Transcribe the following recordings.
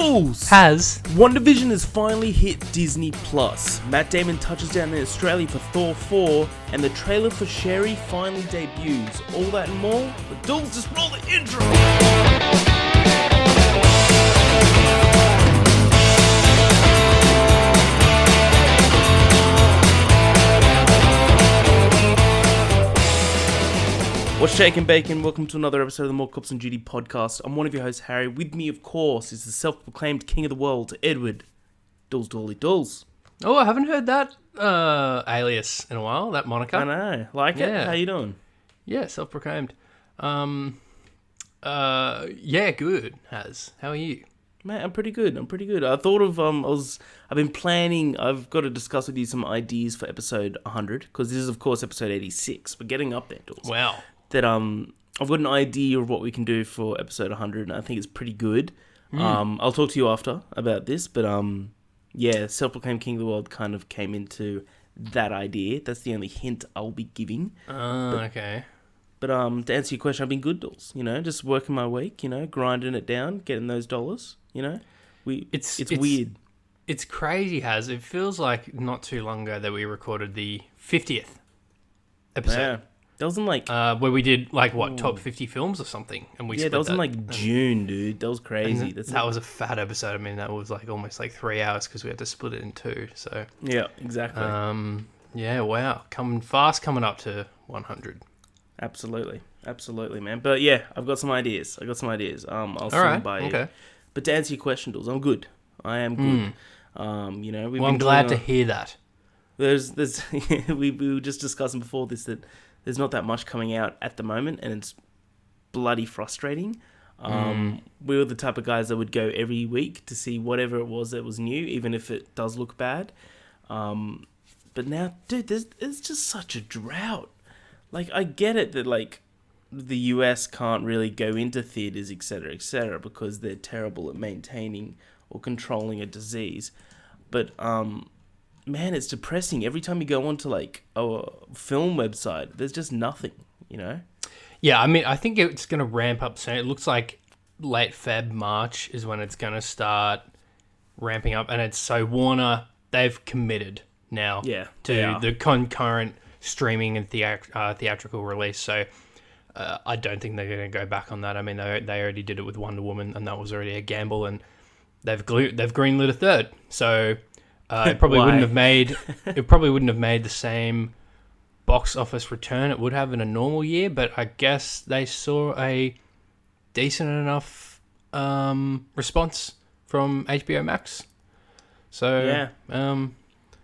Dools! Has. WandaVision has finally hit Disney Plus. Matt Damon touches down in Australia for Thor 4, and the trailer for Sherry finally debuts. All that and more, but Dools, just roll the intro! What's shaking, bacon? Welcome to another episode of the More Cops on Duty podcast. I'm one of your hosts, Harry. With me, of course, is the self-proclaimed king of the world, Edward. Dools, Dooley, Dools. Oh, I haven't heard that alias in a while, that moniker. I know. Like it? Yeah. How you doing? Yeah, self-proclaimed. Yeah, good, Has. How are you? Man, I'm pretty good. I thought of, I've been planning, I've got to discuss with you some ideas for episode 100, because this is, of course, episode 86. We're getting up there, Dools. Wow. That I've got an idea of what we can do for episode 100, and I think it's pretty good. I'll talk to you after about this, but yeah, self-proclaimed king of the world kind of came into that idea. That's the only hint I'll be giving. Okay. But to answer your question, I've been good, Dools. You know, just working my week. You know, grinding it down, getting those dollars. You know, it's weird. It's crazy, Has. It feels like not too long ago that we recorded the 50th episode. Yeah. That was in like... where we did, like, what, top 50 films or something? And we yeah, that was in like June, dude. That was crazy. That was a fat episode. I mean, that was like almost like 3 hours because we had to split it in two. So yeah, exactly. Yeah, wow. Coming up to 100. Absolutely, man. But yeah, I've got some ideas. I'll send them by you. Okay. But to answer your question, Dools, I'm good. I am good. You know, I'm glad to hear that. There's we were just discussing before this that there's not that much coming out at the moment, and it's bloody frustrating. We were the type of guys that would go every week to see whatever it was that was new, even if it does look bad. But now, dude, there's just such a drought. Like, I get it that, like, the US can't really go into theaters, etc., because they're terrible at maintaining or controlling a disease. But, man, it's depressing. Every time you go onto, like, a film website, there's just nothing, you know? Yeah, I mean, I think it's going to ramp up soon. It looks like late Feb, March is when it's going to start ramping up. And it's so Warner, they've committed now to the concurrent streaming and theatrical release. So I don't think they're going to go back on that. I mean, they already did it with Wonder Woman, and that was already a gamble. And they've greenlit a third. So... it probably wouldn't have made the same box office return it would have in a normal year, but I guess they saw a decent enough response from HBO Max. So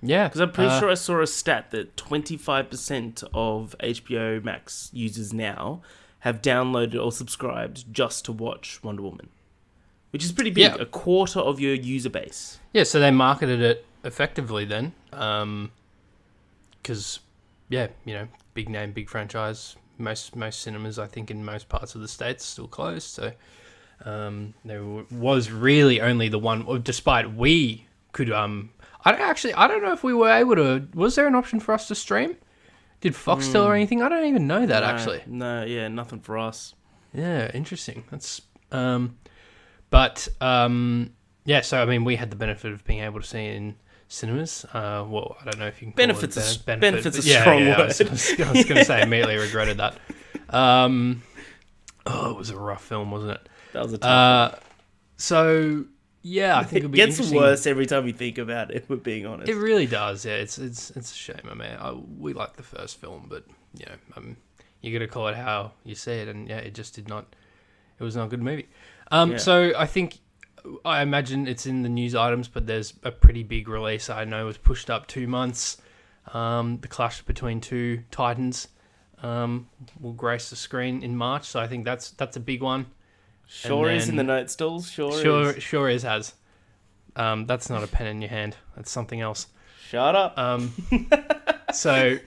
yeah, because I'm pretty sure I saw a stat that 25% of HBO Max users now have downloaded or subscribed just to watch Wonder Woman, which is pretty big. Yeah. A quarter of your user base. Yeah, so they marketed it effectively then, because you know, big name, big franchise. Most cinemas, I think, in most parts of the states still closed. So there was really only the one. Despite we could, I don't know if we were able to. Was there an option for us to stream? Did Foxtel or anything? I don't even know that actually. No, yeah, nothing for us. Yeah, interesting. That's but yeah. So I mean, we had the benefit of being able to see it in cinemas. Well, I don't know if you can call benefits it benefits a strong word. I was going to say, immediately regretted that. It was a rough film, wasn't it? That was a tough one. So yeah, I think it gets worse every time you think about it. If we're being honest, it really does. Yeah, it's a shame. I mean, we like the first film, but you know, you got to call it how you see it, and yeah, it just did not. It was not a good movie. So I imagine it's in the news items, but there's a pretty big release. I know it was pushed up 2 months. The clash between two titans will grace the screen in March, so I think that's a big one. Sure is in the notes, Dools. Sure is. Has. That's not a pen in your hand. That's something else. Shut up. So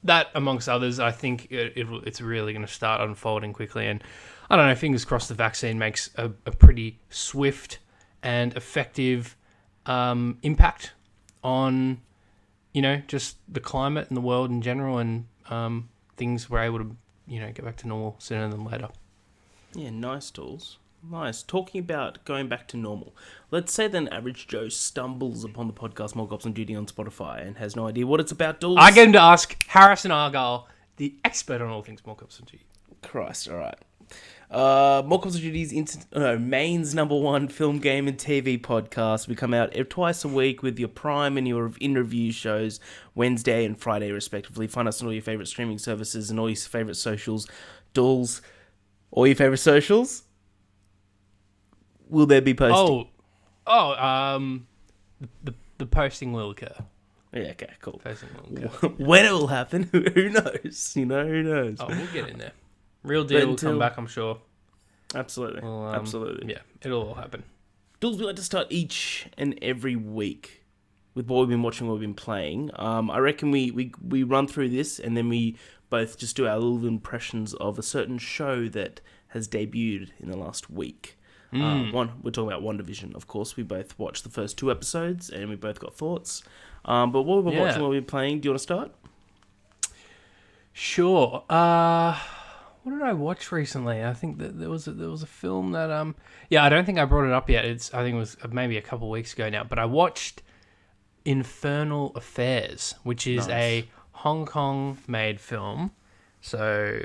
that, amongst others, I think it's really going to start unfolding quickly. And I don't know, fingers crossed the vaccine makes a pretty swift and effective impact on, you know, just the climate and the world in general, and things were able to, you know, get back to normal sooner than later. Yeah, nice, Dools. Nice. Talking about going back to normal. Let's say that an average Joe stumbles upon the podcast More Cops on Duty on Spotify and has no idea what it's about. Dools. I get him to ask Harrison Argyle, the expert on all things More Cops on Duty. Christ, all right. More Cops on Duty's Maine's #1 film, game, and TV podcast. We come out twice a week with your Prime and your in-review shows, Wednesday and Friday, respectively. Find us on all your favourite streaming services and all your favourite socials. Dools, all your favourite socials? Will there be posting? The posting will occur. Yeah, okay, cool. Posting will occur. When it will happen, who knows? Who knows? Oh, we'll get in there. Real deal will come back, I'm sure. Absolutely. Absolutely. Yeah, it'll all happen. Dools, we like to start each and every week with what we've been watching, what we've been playing. I reckon we run through this and then we both just do our little impressions of a certain show that has debuted in the last week. We're talking about WandaVision, of course. We both watched the first 2 episodes and we both got thoughts. But what we've been watching, what we've been playing, do you want to start? Sure. What did I watch recently? I think that there was a film that I don't think I brought it up yet. I think it was maybe a couple of weeks ago now. But I watched Infernal Affairs, which is a Hong Kong made film. So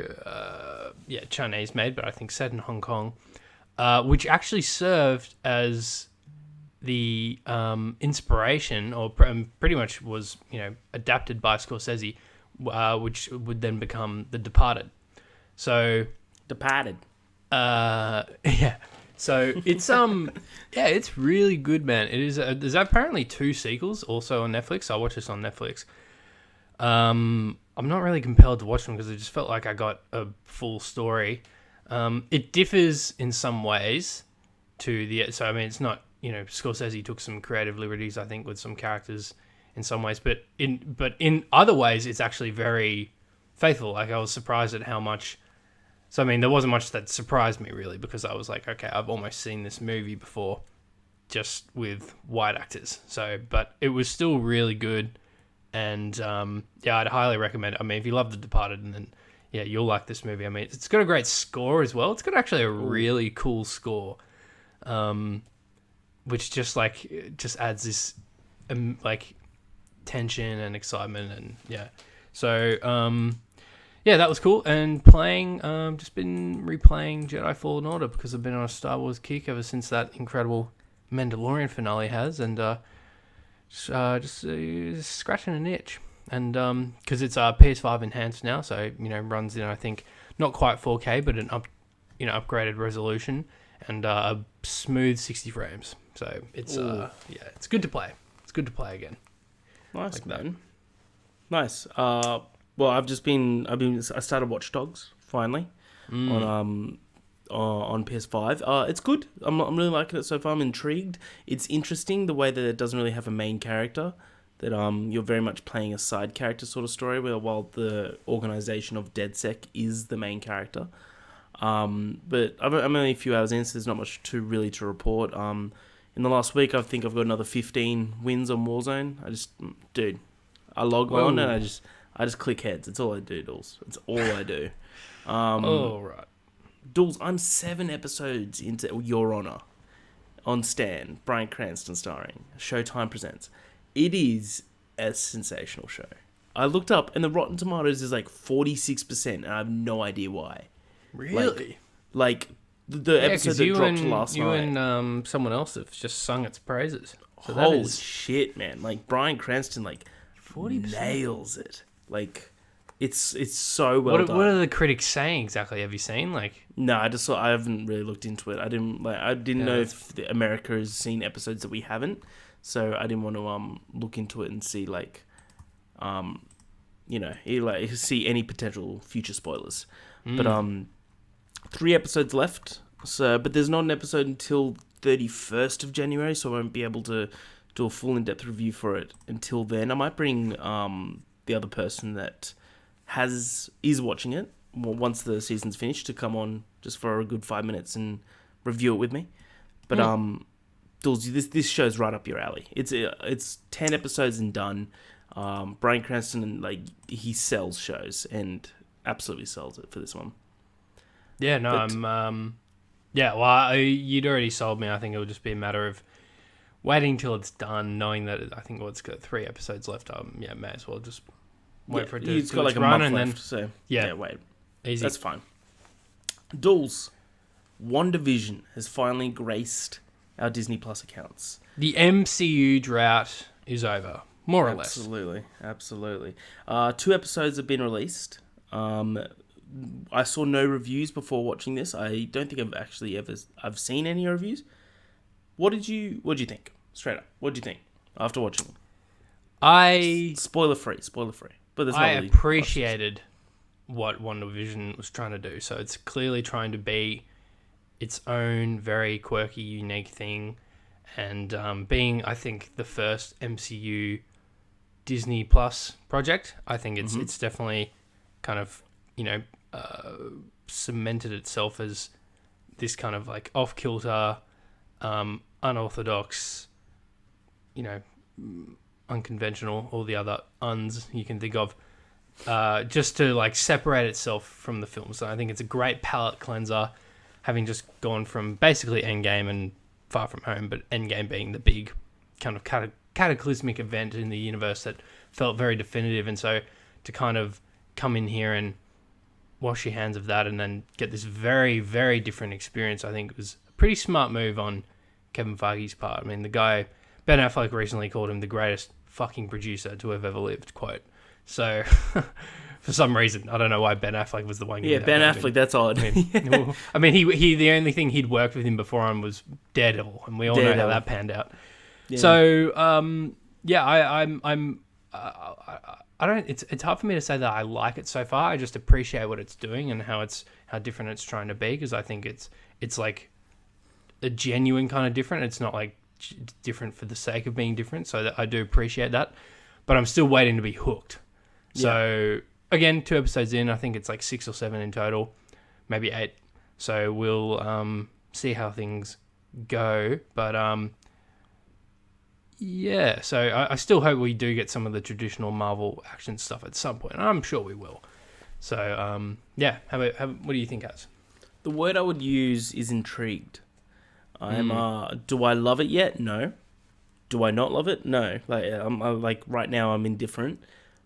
Chinese made, but I think set in Hong Kong. Which actually served as the inspiration, or pretty much was adapted by Scorsese, which would then become The Departed. So Departed. Yeah. So it's it's really good, man. It is. There's apparently 2 sequels also on Netflix. I watched this on Netflix. I'm not really compelled to watch them because I just felt like I got a full story. It differs in some ways so I mean, it's not, Scorsese took some creative liberties, I think, with some characters in some ways, but in other ways, it's actually very faithful. Like, I was surprised at how much, so I mean, there wasn't much that surprised me really, because I was like, okay, I've almost seen this movie before, just with white actors. So, but it was still really good, and I'd highly recommend it. I mean, if you love The Departed, and then you'll like this movie. I mean, it's got a great score as well. It's got actually a really cool score, which just adds this tension and excitement, and So that was cool. And playing, just been replaying Jedi Fallen Order because I've been on a Star Wars kick ever since that incredible Mandalorian finale has, and just scratching an itch. And because it's PS5 enhanced now, so runs in, I think, not quite 4K, but an upgraded resolution and a smooth 60 frames. So it's it's good to play. It's good to play again. Nice, like man. Nice. Well, I started Watch Dogs finally on PS5. It's good. I'm really liking it so far. I'm intrigued. It's interesting the way that it doesn't really have a main character. That you're very much playing a side character sort of story, while the organization of DedSec is the main character. But I'm only a few hours in, so there's not much to report. In the last week, I think I've got another 15 wins on Warzone. I log on and I just click heads. It's all I do, Dools. It's all I do. Right. Dools, I'm 7 episodes into Your Honor on Stan, Bryan Cranston starring. Showtime presents. It is a sensational show. I looked up, and the Rotten Tomatoes is like 46%, and I have no idea why. Really? Like the episode that dropped last night. You and someone else have just sung its praises. So Holy shit, man! Like Bryan Cranston, 40% nails it. Like it's so well done. What are the critics saying exactly? Have you seen No, I haven't really looked into it. I didn't know if America has seen episodes that we haven't. So I didn't want to look into it and see see any potential future spoilers. But 3 episodes left. So but there's not an episode until 31st of January, so I won't be able to do a full in-depth review for it until then. I might bring the other person that is watching it once the season's finished to come on just for a good 5 minutes and review it with me. But Dools, this show's right up your alley. It's 10 episodes and done. Bryan Cranston, he sells shows and absolutely sells it for this one. Yeah, no, Yeah, well, you'd already sold me. I think it would just be a matter of waiting till it's done, knowing that I think it's got 3 episodes left. May as well just wait for it to It's got like a run month and left, so wait. easy. That's fine. Dools, WandaVision has finally graced our Disney Plus accounts. The MCU drought is over, more or less. Absolutely. 2 episodes have been released. I saw no reviews before watching this. I don't think I've actually I've seen any reviews. What did you think? Straight up, what did you think after watching them? Spoiler free. But there's not really appreciated what WandaVision was trying to do. So it's clearly trying to be its own very quirky, unique thing, and being, I think, the first MCU Disney Plus project. I think it's definitely kind of cemented itself as this kind of like off-kilter, unorthodox, unconventional, all the other uns you can think of, just to like separate itself from the film. So I think it's a great palate cleanser, having just gone from basically Endgame and Far From Home, but Endgame being the big kind of cataclysmic event in the universe that felt very definitive. And so to kind of come in here and wash your hands of that and then get this very, very different experience, I think was a pretty smart move on Kevin Feige's part. I mean, the guy, Ben Affleck recently called him the greatest fucking producer to have ever lived, quote. So, for some reason, I don't know why Ben Affleck was the one. Yeah, Ben Affleck, that's odd. I mean, he the only thing he'd worked with him before on was Daredevil, and we all know how that panned out. Yeah. So, I don't. It's hard for me to say that I like it so far. I just appreciate what it's doing and how different it's trying to be, because I think it's like a genuine kind of different. It's not like different for the sake of being different. So I do appreciate that, but I'm still waiting to be hooked. So again, 2 episodes in, I think it's like 6 or 7 in total, maybe 8. So we'll see how things go. But so I still hope we do get some of the traditional Marvel action stuff at some point. I'm sure we will. So what do you think, Az? The word I would use is intrigued. Do I love it yet? No. Do I not love it? No. Like right now I'm indifferent,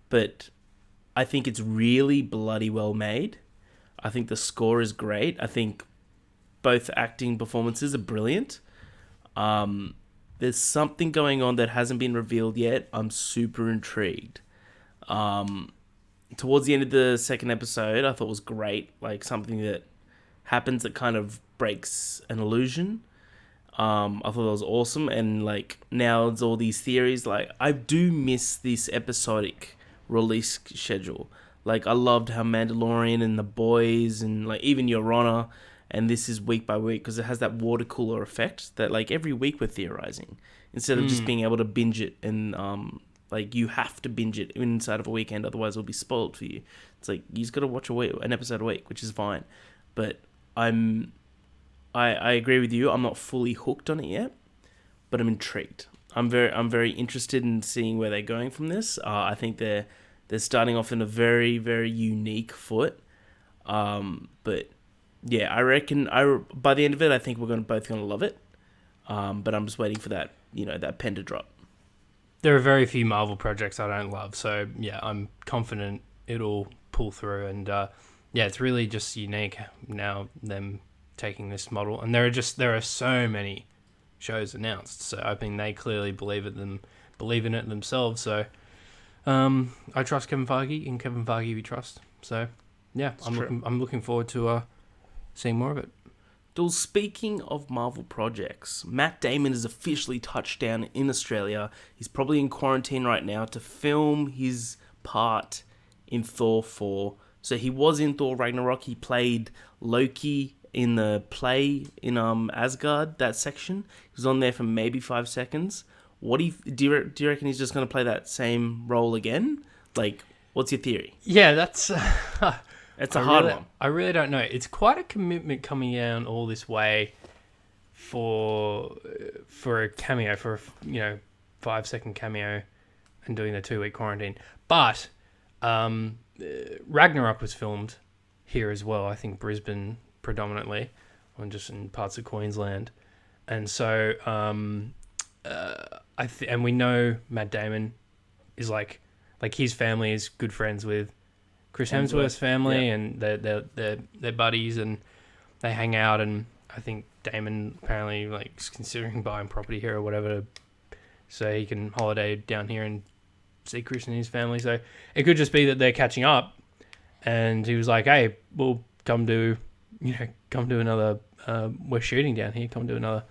but I think it's really bloody well made. I think the score is great. I think both acting performances are brilliant. There's something going on that hasn't been revealed yet. I'm super intrigued. Towards the end of the second episode, I thought was great. Like something that happens that kind of breaks an illusion. I thought that was awesome. And like now it's all these theories. Like I do miss this episodic release schedule. Like I loved how Mandalorian and The Boys and like even Your Honor, and this is week by week because it has that water cooler effect that like every week we're theorizing instead of just being able to binge it and like you have to binge it inside of a weekend, otherwise it'll be spoiled for you. It's like you just got to watch an episode a week, which is fine. But I agree with you. I'm not fully hooked on it yet, but I'm intrigued. I'm very interested in seeing where they're going from this. I think they're starting off in a very, very unique foot. But yeah, I reckon by the end of it, I think we're both gonna love it. But I'm just waiting for that, that pen to drop. There are very few Marvel projects I don't love, so yeah, I'm confident it'll pull through. And it's really just unique now them taking this model, and there are so many shows announced. So I think they clearly believe in it themselves. So I trust Kevin Feige, and Kevin Feige we trust. So yeah, I'm looking forward to seeing more of it. Dools, speaking of Marvel projects, Matt Damon has officially touched down in Australia. He's probably in quarantine right now to film his part in Thor 4. So he was in Thor Ragnarok. He played Loki in the play in Asgard, that section. He was on there for maybe 5 seconds. Do you reckon he's just going to play that same role again? Like, what's your theory? Yeah, that's... It's a hard one. I really don't know. It's quite a commitment coming down all this way for a cameo, for a 5-second cameo and doing the 2-week quarantine. But Ragnarok was filmed here as well. I think Brisbane predominantly. or just in parts of Queensland. And so, and we know Matt Damon is like his family is good friends with Chris Hemsworth's family, and they're buddies, and they hang out. And I think Damon apparently like is considering buying property here or whatever, so he can holiday down here and see Chris and his family. So it could just be that they're catching up, and he was like, "Hey, we'll come do another. We're shooting down here. Come do another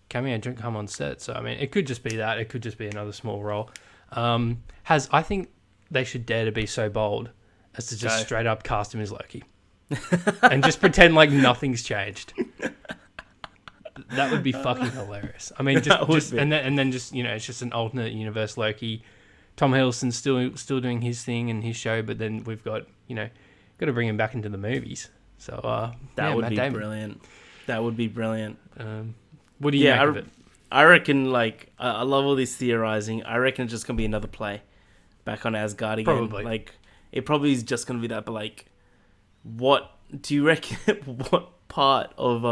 cameo. Come on set." So I mean, it could just be that. It could just be another small role. I think they should dare to be so bold as to just straight up cast him as Loki, and just pretend like nothing's changed. That would be fucking hilarious. I mean, and then just it's just an alternate universe Loki. Tom Hiddleston's still doing his thing and his show, but then we've got got to bring him back into the movies. So that would be brilliant. That would be brilliant. What do you make of it? I reckon, I love all this theorizing. I reckon it's just gonna be another play back on Asgard again. Probably. It probably is just gonna be that. But what do you reckon? What part of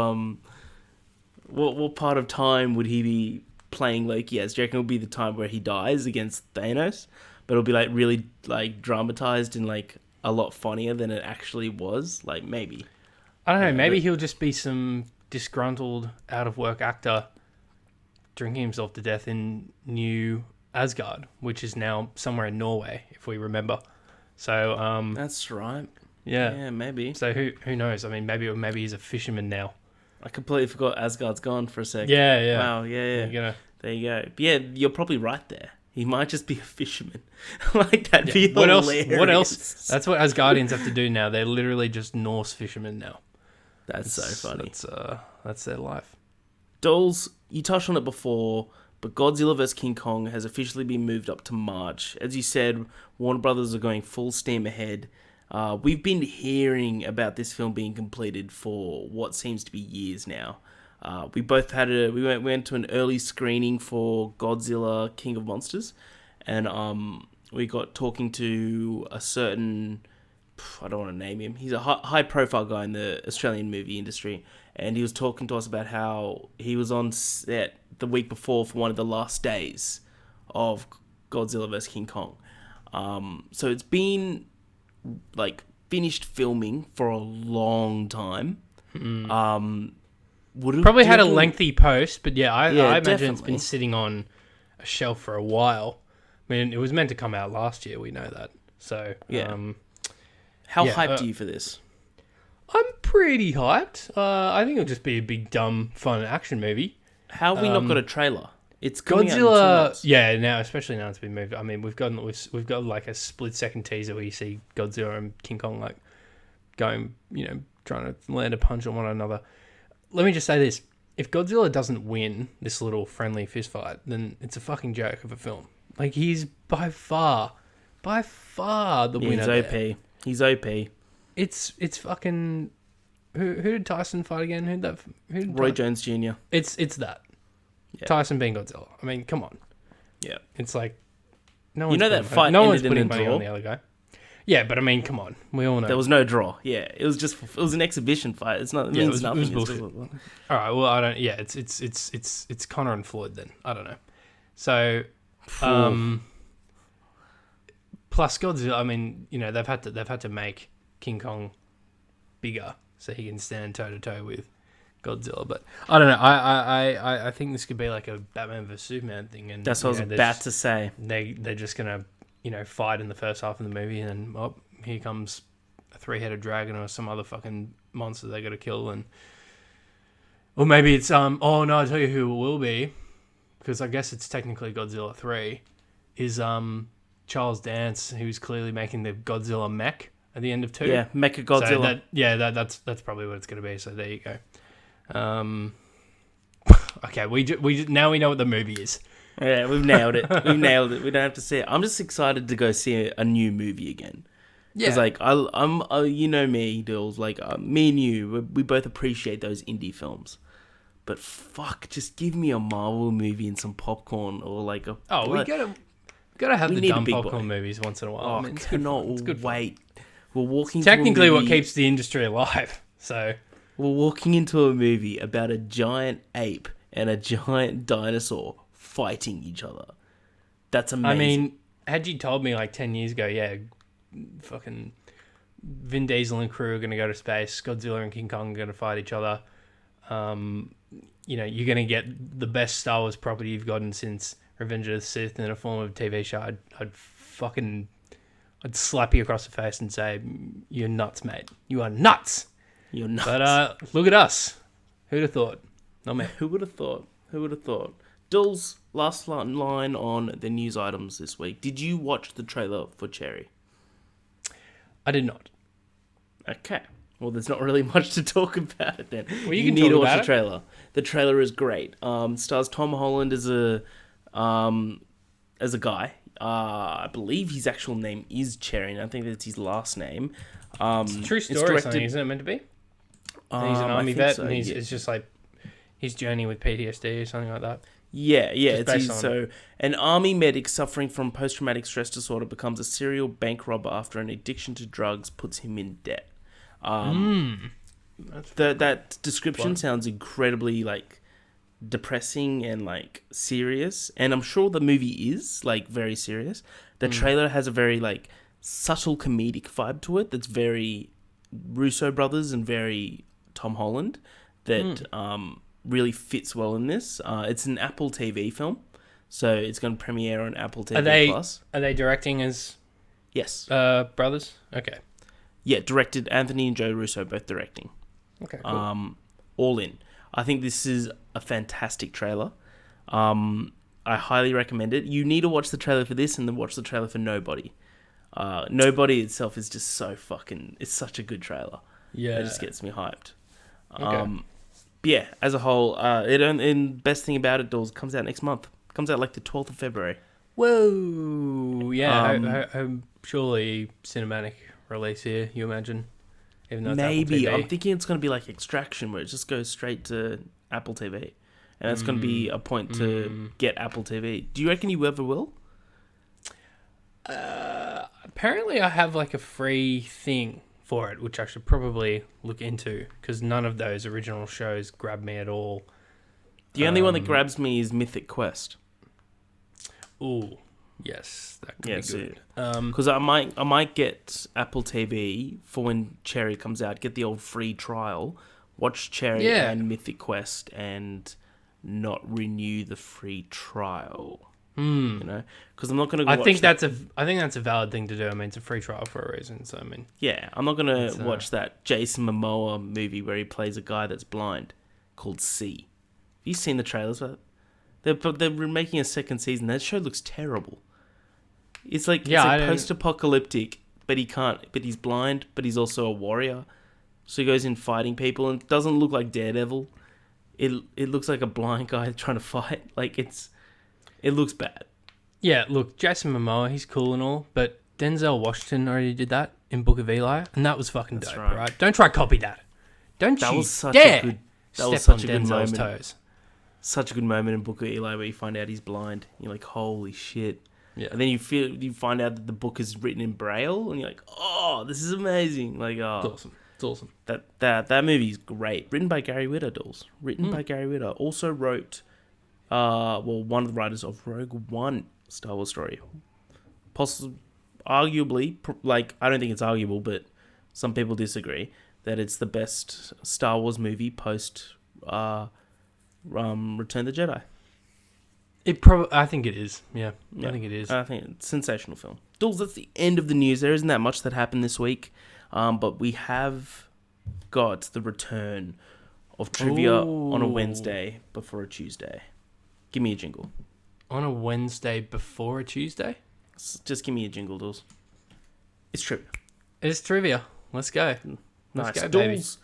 what part of time would he be playing Loki as? Do you reckon it'll be the time where he dies against Thanos, but it'll be really dramatized and a lot funnier than it actually was? Maybe. I don't know. Maybe he'll just be some disgruntled, out of work actor drinking himself to death in New Asgard, which is now somewhere in Norway, if we remember. So that's right. Yeah, maybe. So who knows? I mean, maybe he's a fisherman now. I completely forgot Asgard's gone for a sec. Yeah. Wow, yeah. There you go. But yeah, you're probably right there. He might just be a fisherman. That'd be hilarious. What else? That's what Asgardians have to do now. They're literally just Norse fishermen now. That's so funny. That's their life. Dools, you touched on it before, but Godzilla vs. King Kong has officially been moved up to March. As you said, Warner Brothers are going full steam ahead. We've been hearing about this film being completed for what seems to be years now. We both we went to an early screening for Godzilla King of Monsters, and we got talking to a certain, I don't want to name him. He's a high profile guy in the Australian movie industry, and he was talking to us about how he was on set the week before for one of the last days of Godzilla vs. King Kong. So it's been finished filming for a long time. Probably had a lengthy post, but I imagine definitely. It's been sitting on a shelf for a while. I mean, it was meant to come out last year. We know that. So yeah. How hyped are you for this? I'm pretty hyped. I think it'll just be a big, dumb, fun action movie. How have we not got a trailer? It's coming Godzilla. Out Yeah, now especially now it's been moved. I mean, we've got a split-second teaser where you see Godzilla and King Kong going, trying to land a punch on one another. Let me just say this: if Godzilla doesn't win this little friendly fist fight, then it's a fucking joke of a film. He's by far the winner. He's OP. There. He's OP. It's fucking. Who did Tyson fight again? Roy Jones Jr. It's that. Yeah. Tyson being Godzilla. I mean, come on. Yeah. It's no one's that fight ended in a draw on the other guy. Yeah, but I mean, come on. We all know there was no draw. Yeah, it was an exhibition fight. It's not. It means nothing. It was bullshit. All right. Well, I don't. Yeah, it's Connor and Floyd then. I don't know. So, plus Godzilla. I mean, they've had to make King Kong bigger so he can stand toe to toe with Godzilla. But I don't know. I think this could be like a Batman vs Superman thing, and that's what I was about to say. They're just gonna fight in the first half of the movie, and then here comes a 3-headed dragon or some other fucking monster they got to kill, or maybe it's oh no, I'll tell you who it will be, because I guess it's technically Godzilla 3, is Charles Dance, who's clearly making the Godzilla mech at the end of 2. Yeah, Mecha Godzilla. So that's probably what it's going to be. So there you go. Okay, we now we know what the movie is. Yeah, we've nailed it. We don't have to see it. I'm just excited to go see a new movie again. Yeah, because I'm me, Dools. Me and you, we both appreciate those indie films. But fuck, just give me a Marvel movie and some popcorn, or we gotta have the dumb popcorn movies once in a while. Oh, I mean, I cannot wait. We're walking. Technically, what keeps the industry alive. So we're walking into a movie about a giant ape and a giant dinosaur fighting each other. That's amazing. I mean, had you told me like 10 years ago, yeah, fucking Vin Diesel and crew are going to go to space, Godzilla and King Kong are going to fight each other, you know, you're going to get the best Star Wars property you've gotten since Revenge of the Sith in a form of a TV show, I'd slap you across the face and say, you're nuts, mate. You are nuts. You're nuts. But look at us. Who'd have thought? Not me. Who would have thought? Who would have thought? Dools, last line on the news items this week. Did you watch the trailer for Cherry? I did not. Okay. Well, there's not really much to talk about it then. Well, you need to watch the trailer. The trailer is great. Stars Tom Holland as a guy. I believe his actual name is Cherry, and I think that's his last name. It's a true story or something, isn't it meant to be? And he's an army vet, so, and it's just like his journey with PTSD or something like that. Yeah. So an army medic suffering from post-traumatic stress disorder becomes a serial bank robber after an addiction to drugs puts him in debt. That description sounds incredibly like depressing and like serious, and I'm sure the movie is like very serious. The trailer has a very like subtle comedic vibe to it that's very Russo brothers and very Tom Holland that really fits well in this. It's an Apple TV film, so it's going to premiere on Apple TV Plus. Are they directing as yes brothers? Okay. Yeah, directed. Anthony and Joe Russo both directing. Okay, cool. All in. I think this is a fantastic trailer. I highly recommend it. You need to watch the trailer for this and then watch the trailer for Nobody. Nobody itself is just so fucking... It's such a good trailer. Yeah. It just gets me hyped. Okay. Yeah, as a whole, and best thing about it, Dawes, comes out next month. Comes out like the 12th of February. Whoa! Yeah, surely cinematic release here, you imagine? Even though it's maybe. Apple TV. I'm thinking it's going to be like Extraction, where it just goes straight to Apple TV. And it's going to be a point to get Apple TV. Do you reckon you ever will? Apparently I have like a free thing for it, which I should probably look into, because none of those original shows grab me at all. The only one that grabs me is Mythic Quest. Ooh, yes, that could be good. Because I might get Apple TV for when Cherry comes out. Get the old free trial, watch Cherry and Mythic Quest, and not renew the free trial. You know, because I'm not going to. I think that's a valid thing to do. I mean, it's a free trial for a reason. So I mean, yeah, I'm not going to watch that Jason Momoa movie where he plays a guy that's blind called C. Have you seen the trailers for that? They're making a second season. That show looks terrible. It's like post-apocalyptic, but he can't. But he's blind, but he's also a warrior. So he goes in fighting people, and it doesn't look like Daredevil. It looks like a blind guy trying to fight. Like it looks bad. Yeah, look, Jason Momoa, he's cool and all, but Denzel Washington already did that in Book of Eli, and that was fucking dope, right? Don't try copy that. That was such a good moment. Toes. Such a good moment in Book of Eli where you find out he's blind. You're like, holy shit. Yeah. And then you find out that the book is written in Braille, and you're like, oh, this is amazing. Like, oh, it's awesome. It's awesome. That movie's great. Written by Gary Whitta, Dawes. By Gary Whitta. Also wrote, one of the writers of Rogue One Star Wars story. Arguably, like, I don't think it's arguable, but some people disagree that it's the best Star Wars movie post Return of the Jedi. I think it is. Yeah, I think it is. I think it's a sensational film. Dawes, that's the end of the news. There isn't that much that happened this week, but we have got the return of trivia on a Wednesday before a Tuesday. Give me a jingle. On a Wednesday before a Tuesday? Just give me a jingle, Dawes. It's trivia. It's trivia. Let's go. Let's go, Dawes.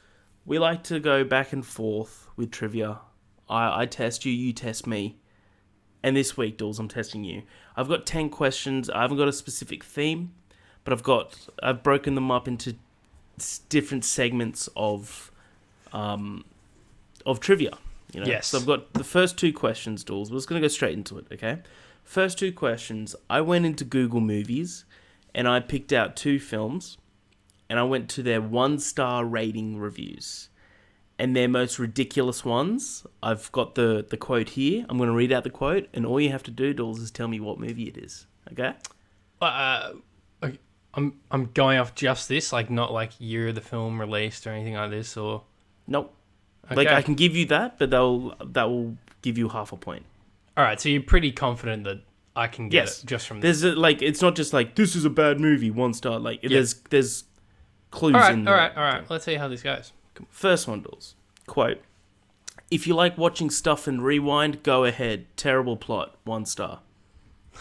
We like to go back and forth with trivia. I test you, you test me. And this week, Dawes, I'm testing you. I've got 10 questions. I haven't got a specific theme, but I've broken them up into different segments of trivia. You know? Yes. So I've got the first 2 questions, Dawes. We're just going to go straight into it, okay? First 2 questions, I went into Google Movies and I picked out 2 films and I went to their 1-star rating reviews. and their most ridiculous ones. I've got the quote here. I'm going to read out the quote, and all you have to do, Dools, is tell me what movie it is. Okay? I'm going off just this, like not like year of the film released or anything like this, or nope. Okay. Like I can give you that, but that will give you half a point. All right, so you're pretty confident that I can get it just from this. There's it's not just like this is a bad movie, 1 star. Like there's clues in there. All right. Let's see how this goes. First one, Dools. Quote: "If you like watching stuff and rewind, go ahead. Terrible plot, 1 star."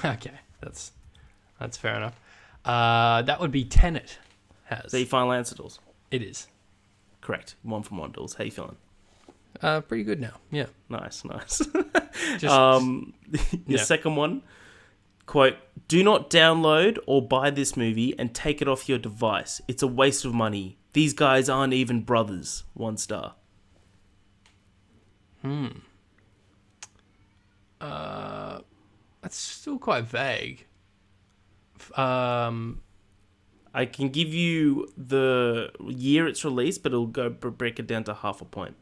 Okay, that's fair enough. That would be Tenet. Is that your final answer, Dools? It is. Correct. 1 from 1, Dools. How you feeling? Pretty good now. Yeah. Nice. Your second one. Quote: "Do not download or buy this movie and take it off your device. It's a waste of money. These guys aren't even brothers. 1 star." That's still quite vague. I can give you the year it's released, but it'll break it down to half a point.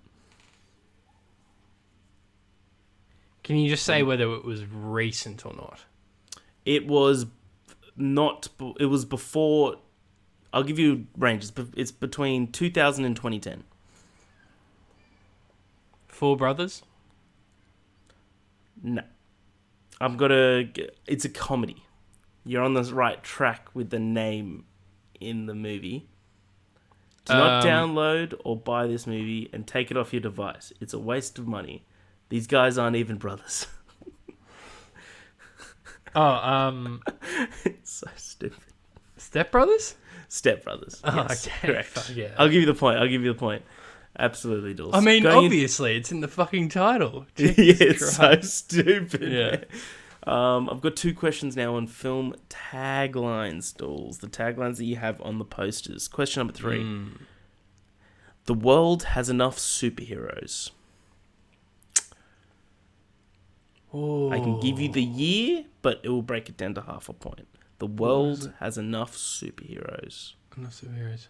Can you just say whether it was recent or not? It was not. It was before. I'll give you ranges. It's between 2000 and 2010. Four Brothers? No. It's a comedy. You're on the right track with the name in the movie. Do not download or buy this movie and take it off your device. It's a waste of money. These guys aren't even brothers. It's so stupid. Step Brothers? Step Brothers. Oh, yes, okay. correct. Yeah. I'll give you the point. Absolutely, Dools. I mean, obviously, it's in the fucking title. Yeah, it's so stupid. Yeah. I've got 2 questions now on film taglines, Dools. The taglines that you have on the posters. Question number 3. The world has enough superheroes. Oh. I can give you the year, but it will break it down to half a point. The world has enough superheroes. Enough superheroes.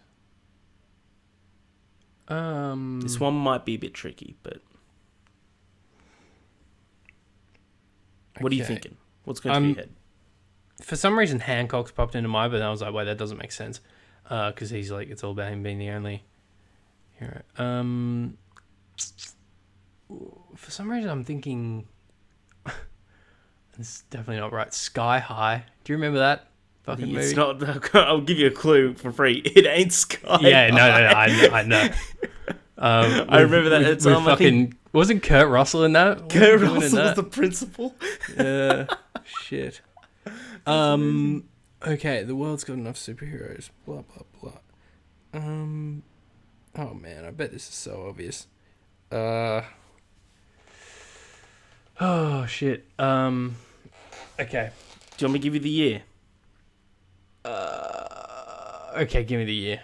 This one might be a bit tricky, but what are you thinking? What's going through your head? For some reason, Hancock's popped into my, but I was like, wait, that doesn't make sense, because he's like, it's all about him being the only hero. For some reason, I'm thinking it's definitely not right. Sky High. Do you remember that fucking movie? It's not. I'll give you a clue for free. It ain't Sky. Yeah, no, I know. I remember that. It's fucking. Wasn't Kurt Russell in that? Kurt Russell was the principal. Shit. Okay, the world's got enough superheroes. Blah blah blah. Oh man, I bet this is so obvious. Oh shit. Okay. Do you want me to give you the year? Okay, give me the year.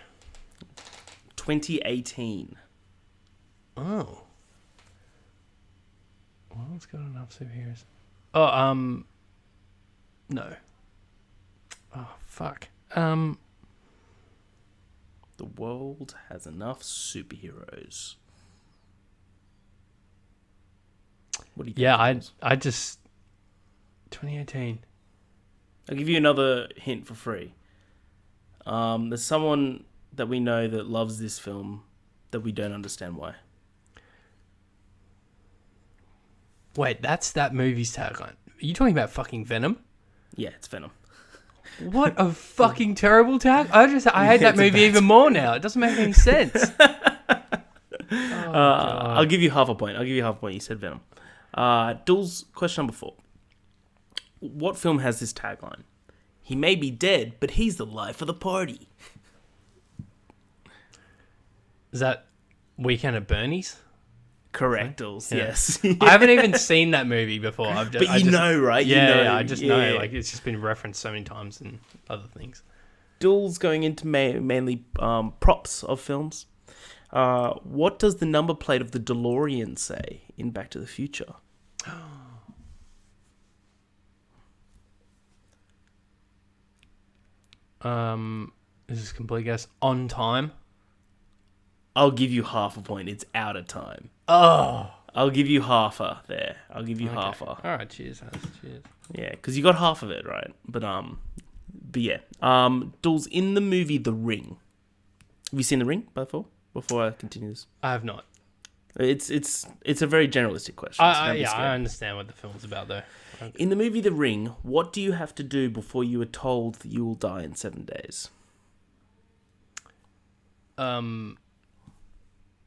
2018. Oh. World's got enough superheroes. Oh, no. Oh, fuck. The world has enough superheroes. What do you think? Yeah, I just 2018. I'll give you another hint for free. There's someone that we know that loves this film that we don't understand why. Wait, that's that movie's tagline. Are you talking about fucking Venom? Yeah, it's Venom. What a fucking terrible tag! I hate that movie even more now. It doesn't make any sense. I'll give you half a point. You said Venom. Dools, question number 4. What film has this tagline? He may be dead, but he's the life of the party. Is that Weekend at Bernie's? Correct, Dools. Yeah. Yes. I haven't even seen that movie before. But you know, right? Yeah, I just know. Like, it's just been referenced so many times in other things. Dools going into mainly props of films. What does the number plate of the DeLorean say in Back to the Future? This is a complete guess. On time. I'll give you half a point. It's out of time. Oh. I'll give you half there. I'll give you half. All right, cheers, Hans. Cheers. Yeah, because you got half of it right. But yeah. Dools, in the movie The Ring. Have you seen The Ring before? Before I continue this, I have not. It's a very generalistic question. I understand what the film's about, though. Okay. In the movie The Ring, what do you have to do before you are told that you will die in 7 days?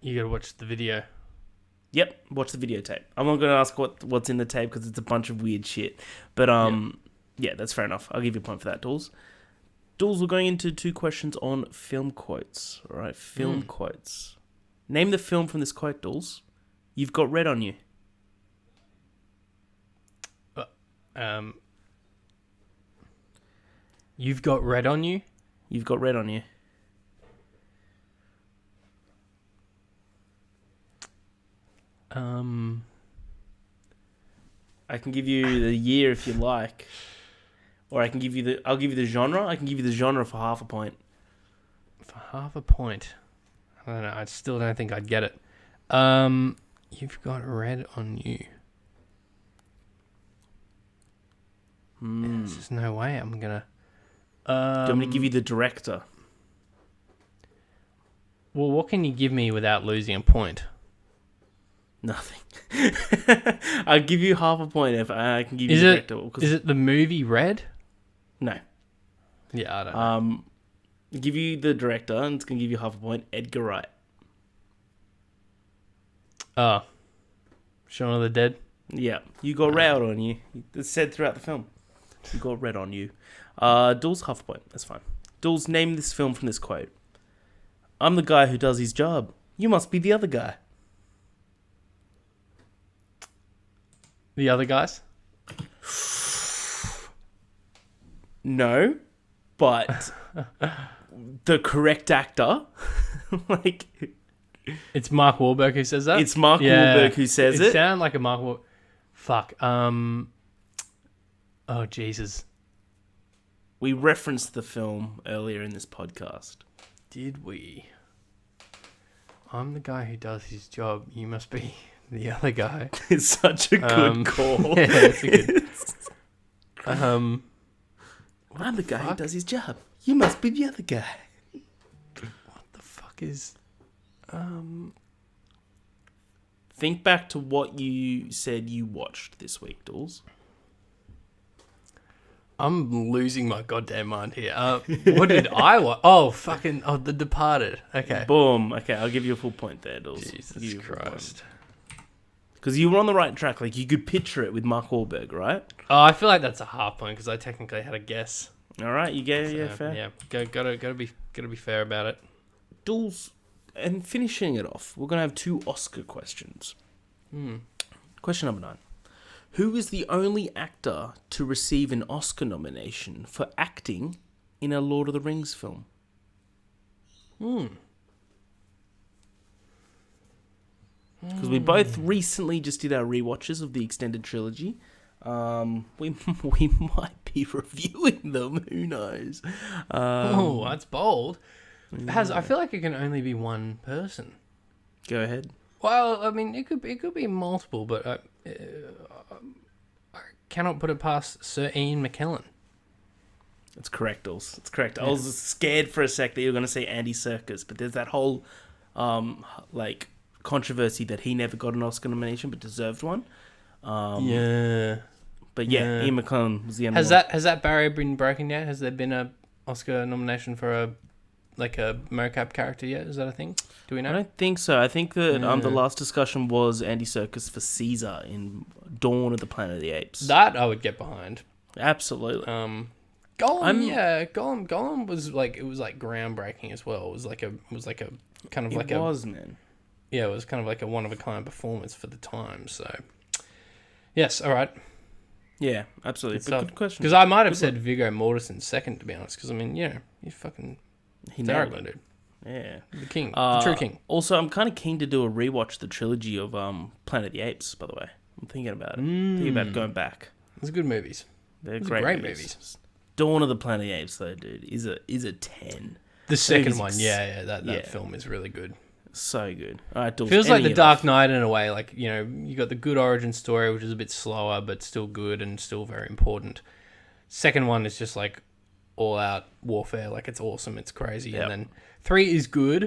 You gotta watch the video. Yep, watch the videotape. I'm not going to ask what's in the tape because it's a bunch of weird shit. But yeah, that's fair enough. I'll give you a point for that, Dools. Dools, we're going into 2 questions on film quotes. All right, film quotes. Name the film from this quote, Dools. You've got red on you. You've got red on you? You've got red on you. I can give you the year if you like. Or I'll give you the genre. I can give you the genre for half a point. For half a point. I don't know. I still don't think I'd get it. You've got red on you. There's no way I'm gonna. Do you want me to give you the director? Well, what can you give me without losing a point? Nothing. I'll give you half a point if I can give you the director. Is it the movie Red? No. Yeah, I don't know. Give you the director, and it's going to give you half a point. Edgar Wright. Oh. Shaun of the Dead? Yeah. You got red on you. It's said throughout the film. You got red on you. Dools, half a point. That's fine. Dools, name this film from this quote. I'm the guy who does his job. You must be the other guy. The other guys? No, but the correct actor, like... It's Mark Wahlberg who says that? It's Mark Wahlberg who says it. It sounded like a Mark Wahlberg... Fuck. Oh, Jesus. We referenced the film earlier in this podcast. Did we? I'm the guy who does his job. You must be the other guy. It's such a good call. Yeah, it's a good... I'm the guy who does his job. You must be the other guy. What the fuck is... Think back to what you said you watched this week, Dools. I'm losing my goddamn mind here. What did I watch? Oh, The Departed. Okay. Boom. Okay, I'll give you a full point there, Dools. Jesus Christ. Because you were on the right track. Like, you could picture it with Mark Wahlberg, right? Oh, I feel like that's a half point because I technically had a guess. All right, you get it. Yeah, fair. Yeah, gotta be fair about it. Dools, and finishing it off, we're gonna have 2 Oscar questions. Question number 9: who is the only actor to receive an Oscar nomination for acting in a Lord of the Rings film? Because we both recently just did our rewatches of the extended trilogy. We might be reviewing them. Who knows? That's bold. I feel like it can only be one person. Go ahead. Well, I mean, it could be multiple, but I cannot put it past Sir Ian McKellen. That's correct, Dools. It's correct. Yeah. I was scared for a sec that you were going to say Andy Serkis, but there's that whole controversy that he never got an Oscar nomination but deserved one. But Ian McKellen was the only one. Has that barrier been broken yet? Has there been a Oscar nomination for a mocap character yet? Is that a thing? Do we know? I don't think so. I think that the last discussion was Andy Serkis for Caesar in Dawn of the Planet of the Apes. That I would get behind. Absolutely. Gollum was groundbreaking as well. It was like a kind of it was, man. Yeah, it was kind of like a one of a kind performance for the time. So, yes, all right. Yeah, absolutely. But good question. Because I might have said Viggo Mortensen second, to be honest. Because I mean, you fucking Aragorn, dude. Yeah, the king, the true king. Also, I'm kind of keen to do a rewatch the trilogy of Planet of the Apes. By the way, I'm thinking about it. Thinking about going back. It's good movies. They're great movies. Dawn of the Planet of the Apes, though, dude, is a 10. The second one, that film is really good. So good. All right, Dools, Feels like ending the it Dark off. Knight in a way. Like, you know, you got the good origin story, which is a bit slower, but still good and still very important. Second one is just like all out warfare. Like, it's awesome. It's crazy. Yep. And then 3 is good.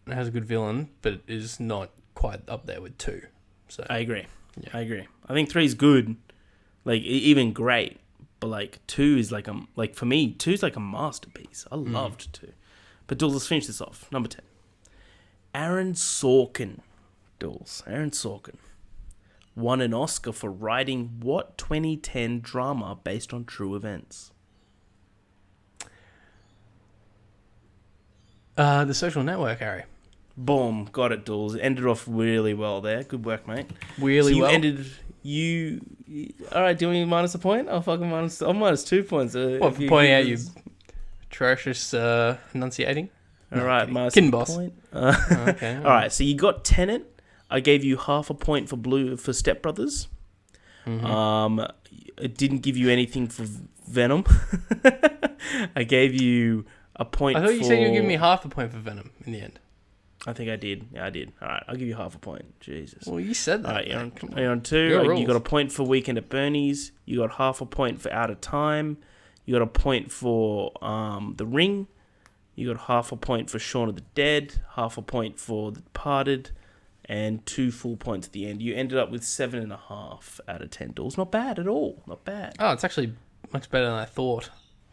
It has a good villain, but is not quite up there with 2. So I agree. Yeah. I agree. I think 3 is good, like even great, but like 2 is like for me 2 is like a masterpiece. I loved 2. But Dools, let's finish this off. Number 10. Aaron Sorkin. Dools. Aaron Sorkin won an Oscar for writing what 2010 drama based on true events? The Social Network, Harry. Boom, got it, Dools. It ended off really well there. Good work, mate. Really so you well. All right, do you want me to minus a point? I'll fucking minus 2 points. What, for pointing out you atrocious enunciating? All right, minus Kitten a boss. point. Okay. All right, so you got Tenet. I gave you half a point for Step Brothers. Mm-hmm. It didn't give you anything for Venom. I gave you a point. I thought you said you were giving me half a point for Venom in the end. I think I did. Yeah, I did. All right, I'll give you half a point. Jesus. Well, you said that. All right, man. you're on 2. Your You got rules. a point for Weekend at Bernie's. You got half a point for Out of Time. You got a point for The Ring. You got half a point for Shaun of the Dead. Half a point for The Departed. And 2 full points at the end. You ended up with 7.5 out of 10. Dools. Not bad at all. Not bad. Oh, it's actually much better than I thought.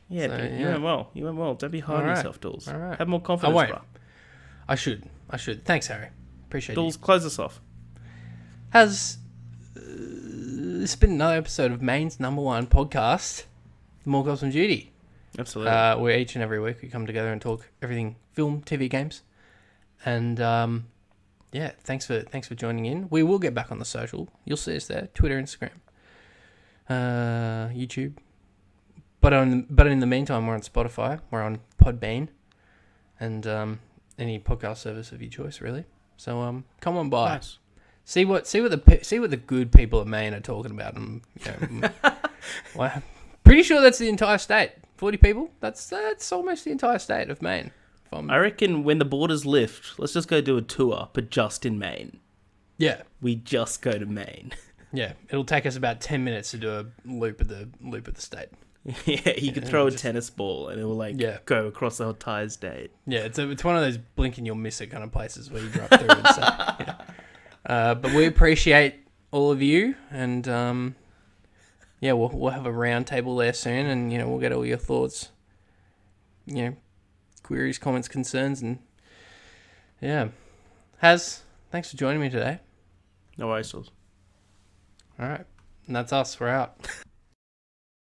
Yeah, So, but you yeah. went well. You went well. Don't be hard on All right. yourself, Dools. All right. Have more confidence, won't. bro. I should. Thanks, Harry. Appreciate Dools, you. close us off. Has this been another episode of Maine's #1 podcast, More Cops on Duty? Absolutely. Where each and every week we come together and talk everything film, TV, games, and yeah, thanks for joining in. We will get back on the social. You'll see us there: Twitter, Instagram, YouTube. But in the meantime, we're on Spotify, we're on Podbean, and any podcast service of your choice, really. So come on by. Nice. See what the good people of Maine are talking about. And, you know, well, pretty sure that's the entire state. 40 people. That's almost the entire state of Maine. I reckon when the borders lift, let's just go do a tour, but just in Maine. Yeah, We just go to Maine. yeah. It'll take us about 10 minutes to do a loop of the state. Yeah, you could throw a tennis ball and it will go across the entire state. Yeah, it's one of those blink and you'll miss it kind of places where you drive through and stuff. Yeah. But we appreciate all of you, and yeah, we'll have a round table there soon, and you know we'll get all your thoughts, you know, queries, comments, concerns, and yeah. Thanks for joining me today. No worries, Dools. All right, and that's us. We're out.